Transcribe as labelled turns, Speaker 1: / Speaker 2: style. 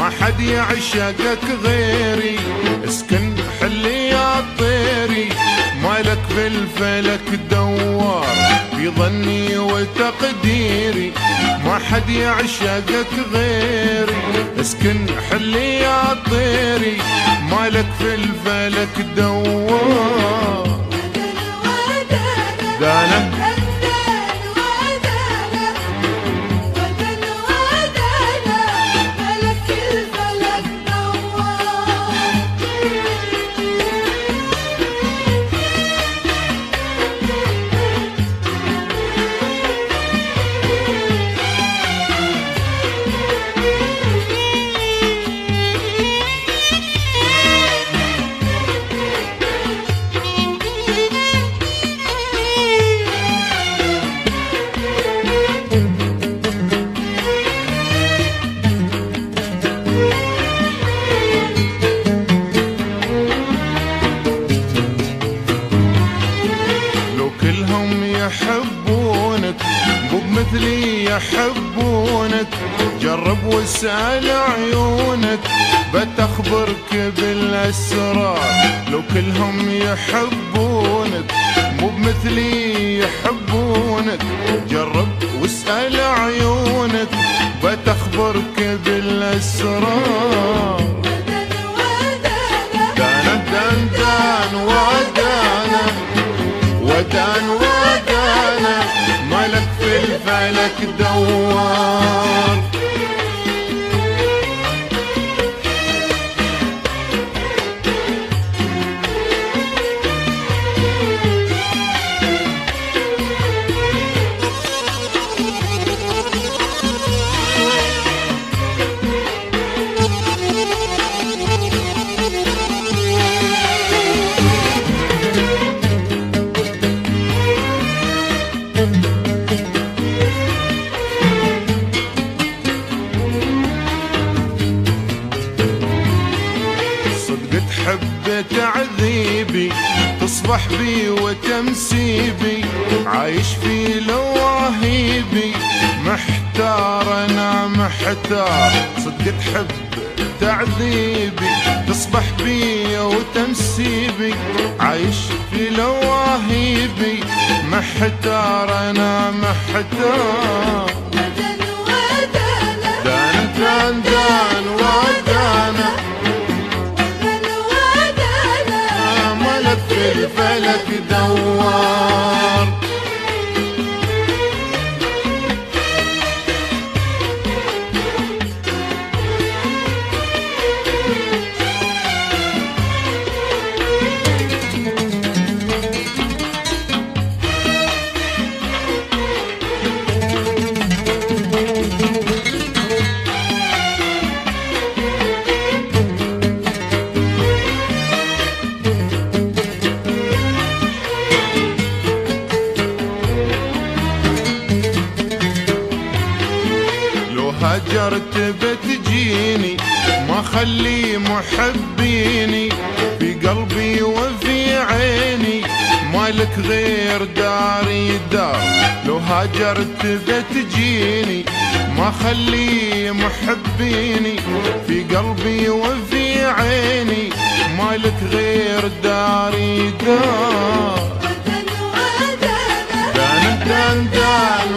Speaker 1: ما حد يعشقك غيري، اسكن حلي يا طيري، مالك بالفلك دوار في ظني وتقديري، ما حد يعشقك غيري، اسكن حلي يا طيري، مالك في الفلك دوار. دانا يحبونك مو بمثلي يحبونك، جرب واسأل عيونك بتخبرك بالأسرار. لو كلهم يحبونك مو بمثلي يحبونك، جرب واسأل عيونك بتخبرك بالأسرار. دانا دان دان ودانا ودان ودانا، مالك في الفلك دوار. تحب تعذيبي تصبح بي وتمسيبي، عايش في لواهيبي محتار انا محتار. صدق تحب تعذيبي تصبح بي وتمسيبي، عايش في لواهيبي محتار انا محتار. دان دان دان ودانا في الفلك دوار. هجرت بتجيني ما خلي محبيني، في قلبي وفي عيني مالك غير داري دار. لو هجرت بتجيني ما خلي محبيني، في قلبي وفي عيني مالك غير داري دار. دان دان دان